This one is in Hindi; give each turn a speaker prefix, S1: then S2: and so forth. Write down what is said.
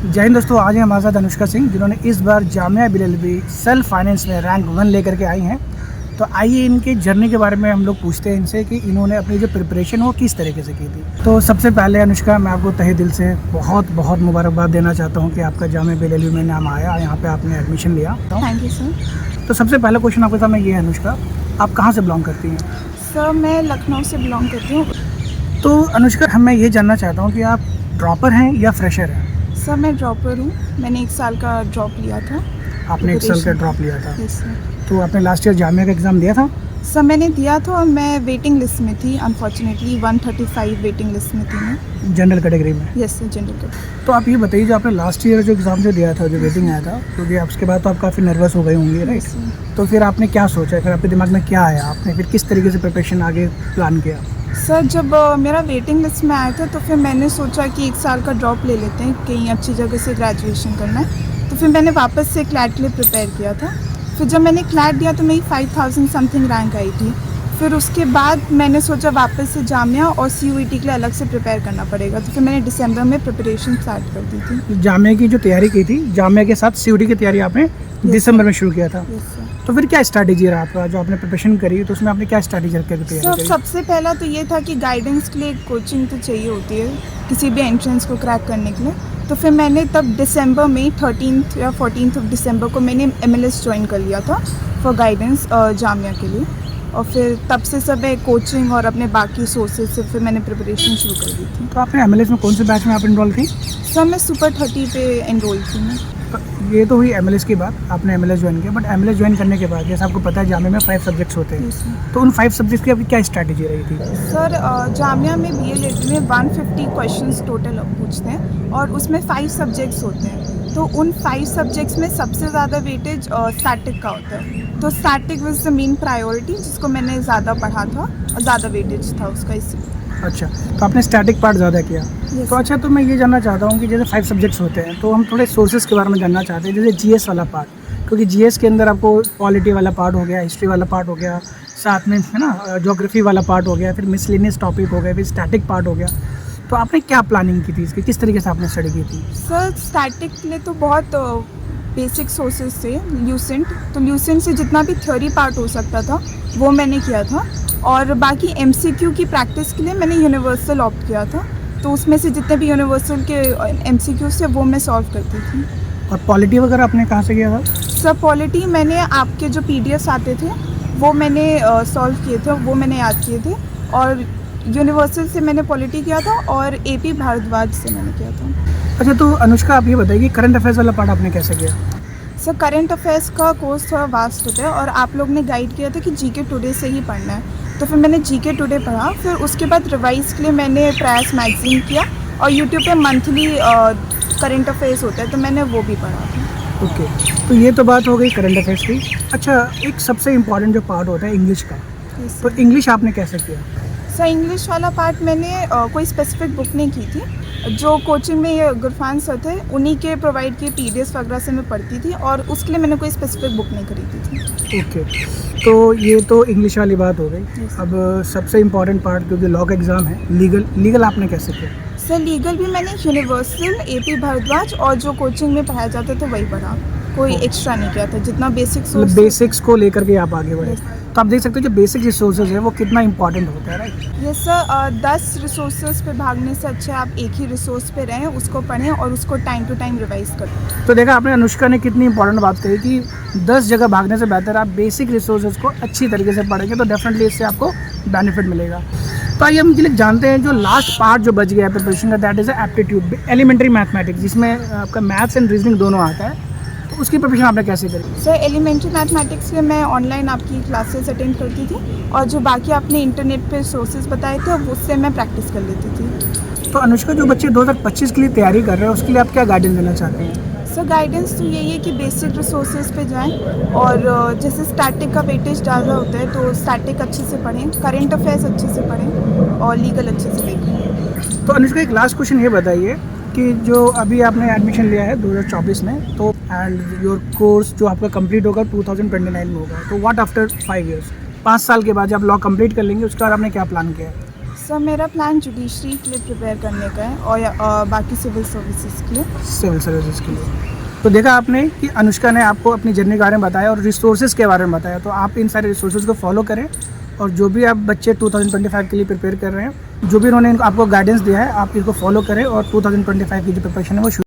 S1: जय हिंद दोस्तों, आज हैं हमारे साथ अनुष्का सिंह, जिन्होंने इस बार जामिया बिलएलबी सेल्फ फाइनेंस में रैंक 1 लेकर के आई हैं। तो आइए इनके जर्नी के बारे में हम लोग पूछते हैं इनसे कि इन्होंने अपनी जो प्रिपरेशन वो किस तरीके से की थी। तो सबसे पहले अनुष्का, मैं आपको तहे दिल से बहुत बहुत मुबारकबाद देना चाहता हूँ कि आपका जामिया बिलएलबी में नाम आया, यहाँ पे आपने एडमिशन लिया।
S2: Thank you sir.
S1: तो सबसे पहला क्वेश्चन आपके सामने ये है अनुष्का, आप कहाँ से बिलोंग करती हैं?
S2: सर मैं लखनऊ से बिलोंग करती हूँ।
S1: तो अनुष्का, मैं ये जानना चाहता हूँ कि आप ड्रॉपर हैं या फ्रेशर हैं?
S2: सर मैं ड्रॉपर हूँ, मैंने 1 साल का ड्रॉप लिया था।
S1: आपने 1 साल का ड्रॉप लिया था?
S2: Yes sir.
S1: तो आपने लास्ट ईयर जामिया का एग्ज़ाम दिया था?
S2: सर मैंने दिया था और मैं वेटिंग लिस्ट में थी, अनफॉर्चुनेटली 135 वेटिंग लिस्ट में थी मैं।
S1: जनरल कैटेगरी में?
S2: Yes sir, general category.
S1: तो आप ये बताइए, जो आपने लास्ट ईयर जो एग्ज़ाम जो दिया था, जो वेटिंग आया था, क्योंकि तो उसके बाद तो आप काफ़ी नर्वस हो गए होंगे, राइट? तो फिर आपने क्या सोचा, फिर आपके दिमाग में क्या आया, आपने फिर किस तरीके से प्रिपरेशन आगे प्लान किया?
S2: सर जब मेरा वेटिंग लिस्ट में आया था तो फिर मैंने सोचा कि 1 साल का ड्रॉप ले लेते हैं, कहीं अच्छी जगह से ग्रेजुएशन करना है। तो फिर मैंने वापस से क्लैट के लिए प्रिपेयर किया था। फिर जब मैंने क्लैट दिया तो मेरी 5000 समथिंग रैंक आई थी। फिर उसके बाद मैंने सोचा वापस से जामिया और CUET के लिए अलग से प्रिपेयर करना पड़ेगा। तो फिर मैंने दिसंबर में प्रिपरेशन स्टार्ट कर दी थी।
S1: जामिया की जो तैयारी की थी, जामिया के साथ CUET की तैयारी आपने दिसंबर में शुरू किया था?
S2: Yes sir.
S1: तो फिर क्या स्ट्रैटेजी रहा आपका, जो आपने प्रिपरेशन करी तो उसमें आपने क्या स्ट्रैटेजी रख के तैयारी करी?
S2: सबसे पहला तो ये था कि गाइडेंस के लिए कोचिंग तो चाहिए होती है किसी भी एंट्रेंस को क्रैक करने के लिए। तो फिर मैंने तब दिसंबर में 13 या 14 दिसंबर को मैंने MLS ज्वाइन कर लिया था फॉर गाइडेंस जामिया के लिए। और फिर तब से सब है कोचिंग और अपने बाकी सोर्सेज से फिर मैंने प्रिपरेशन शुरू कर दी थी।
S1: तो आपने MLS में कौन से बैच में आप इनरोल थी?
S2: सर मैं सुपर 30 पे एनरोल थी मैं।
S1: तो ये तो हुई MLS की बात, आपने MLS ज्वाइन किया, बट MLS ज्वाइन करने के बाद जैसे आपको पता है जामिया में 5 सब्जेक्ट्स होते हैं, तो उन 5 सब्जेक्ट्स की आपकी क्या स्ट्रैटेजी रही थी?
S2: सर जामिया में BLAD में 150 क्वेश्चंस टोटल पूछते हैं और उसमें 5 सब्जेक्ट्स होते हैं। तो उन 5 सब्जेक्ट्स में सबसे ज़्यादा वेटेज स्टैटिक का होता है। तो static was the main priority, जिसको मैंने ज़्यादा पढ़ा था और ज़्यादा वेटेज था उसका, इसलिए।
S1: अच्छा, तो आपने स्टैटिक पार्ट ज़्यादा किया? तो अच्छा, तो मैं ये जानना चाहता हूँ कि जैसे 5 सब्जेक्ट्स होते हैं, तो हम थोड़े सोर्सेज के बारे में जानना चाहते हैं, जैसे GS वाला पार्ट, क्योंकि GS के अंदर आपको पॉलिटी वाला पार्ट हो गया, हिस्ट्री वाला पार्ट हो गया, साथ में है ना ज्योग्राफी वाला पार्ट हो गया, फिर मिसलेनियस टॉपिक हो गया, फिर स्टैटिक पार्ट हो गया। तो आपने क्या प्लानिंग की थी इसकी, किस तरीके से आपने स्टडी की थी?
S2: सर स्टैटिक के लिए तो बहुत बेसिक सोर्सेज थे, ल्यूसेंट। तो ल्यूसेंट से जितना भी थ्योरी पार्ट हो सकता था वो मैंने किया था, और बाकी MCQ की प्रैक्टिस के लिए मैंने यूनिवर्सल ऑप्ट किया था। तो उसमें से जितने भी यूनिवर्सल के MCQ से वो मैं सॉल्व करती थी।
S1: और पॉलिटी वगैरह आपने कहाँ से किया था?
S2: सर पॉलिटी मैंने आपके जो PDFs आते थे वो मैंने सॉल्व किए थे, वो मैंने याद किए थे। और यूनिवर्सल से मैंने पॉलिटी किया था और AP भारद्वाज से मैंने किया था।
S1: अच्छा, तो अनुष्का आप ये बताइए कि करंट अफेयर्स वाला पार्ट आपने कैसे किया?
S2: सर करंट अफेयर्स का कोर्स थोड़ा वास्ट होता है और आप लोग ने गाइड किया था कि GK टुडे से ही पढ़ना है। तो फिर मैंने GK टुडे पढ़ा, फिर उसके बाद रिवाइज के लिए मैंने प्रयास मैगजीन किया, और यूट्यूब पे मंथली करंट अफेयर्स होता है तो मैंने वो भी पढ़ा था।
S1: ओके, तो ये तो बात हो गई करंट अफेयर्स की। अच्छा, एक सबसे इम्पॉर्टेंट जो पार्ट होता है इंग्लिश का, तो इंग्लिश आपने कैसे किया?
S2: सर इंग्लिश वाला पार्ट मैंने कोई स्पेसिफिक बुक नहीं की थी, जो कोचिंग में ये गुरफान सर थे उन्हीं के प्रोवाइड किए PDFs वगैरह से मैं पढ़ती थी, और उसके लिए मैंने कोई स्पेसिफिक बुक नहीं खरीदी थी।
S1: ओके, तो ये तो इंग्लिश वाली बात हो गई। अब सबसे इम्पॉर्टेंट पार्ट, क्योंकि लॉ का एग्ज़ाम है, लीगल आपने कैसे किया?
S2: सर लीगल भी मैंने यूनिवर्सल, AP भारद्वाज और जो कोचिंग में पढ़ाया जाता था वही पढ़ा, कोई एक्स्ट्रा नहीं किया था। जितना
S1: बेसिक्स को लेकर के आप आगे बढ़े। तो आप देख सकते हो जो बेसिक रिसोर्सेज है वो कितना इंपॉर्टेंट होता है, राइट?
S2: यस सर, 10 रिसोर्सेज पे भागने से अच्छा आप एक ही रिसोर्स पे रहें, उसको पढ़ें और उसको टाइम टू टाइम रिवाइज करें।
S1: तो देखा आपने, अनुष्का ने कितनी इंपॉर्टेंट बात कही कि 10 जगह भागने से बेहतर आप बेसिक रिसोर्सेज को अच्छी तरीके से पढ़ेंगे तो डेफिनेटली इससे आपको बेनिफिट मिलेगा। तो आइए हम चलिए जानते हैं जो लास्ट पार्ट जो बच गया है प्रिपरेशन का, that is aptitude, elementary mathematics, जिसमें आपका मैथ्स एंड रीजनिंग दोनों आता है। तो उसकी प्रिपरेशन आपने कैसे करी?
S2: सर एलिमेंट्री मैथमेटिक्स के मैं ऑनलाइन आपकी क्लासेस अटेंड करती थी, और जो बाकी आपने इंटरनेट पे सोर्सेज बताए थे उससे मैं प्रैक्टिस कर लेती थी।
S1: तो अनुष्का, जो बच्चे 2025 के लिए तैयारी कर रहे हैं उसके लिए आप क्या गाइडेंस देना चाहते हैं?
S2: सर गाइडेंस तो यही है कि बेसिक रिसोर्सेज पे जाएं, और जैसे स्टैटिक का वेटेज ज़्यादा होता है तो स्टैटिक अच्छे से पढ़ें, करंट अफेयर्स अच्छे से पढ़ें, और लीगल अच्छे से देखें।
S1: तो अनुष्का, एक लास्ट क्वेश्चन ये बताइए कि जो अभी आपने एडमिशन लिया है 2024 में, तो एंड योर कोर्स जो आपका कंप्लीट होगा 2029 में होगा, तो व्हाट आफ्टर 5 इयर्स, 5 साल के बाद जब लॉ कंप्लीट कर लेंगे उसके बाद आपने क्या प्लान किया है?
S2: सर मेरा प्लान जुडिशरी के लिए प्रिपेयर करने का है और बाकी सिविल सर्विसेज के लिए।
S1: सिविल सर्विसेज के लिए। तो देखा आपने कि अनुष्का ने आपको अपनी जर्नी के बारे में बताया और रिसोर्सेज के बारे में बताया, तो आप इन सारे रिसोर्सेज को फॉलो करें और जो भी आप बच्चे 2025 के लिए प्रिपेयर कर रहे हैं, जो भी उन्होंने आपको गाइडेंस दिया है, आप इसको फॉलो करें और 2025 की जो प्रिपरेशन है वो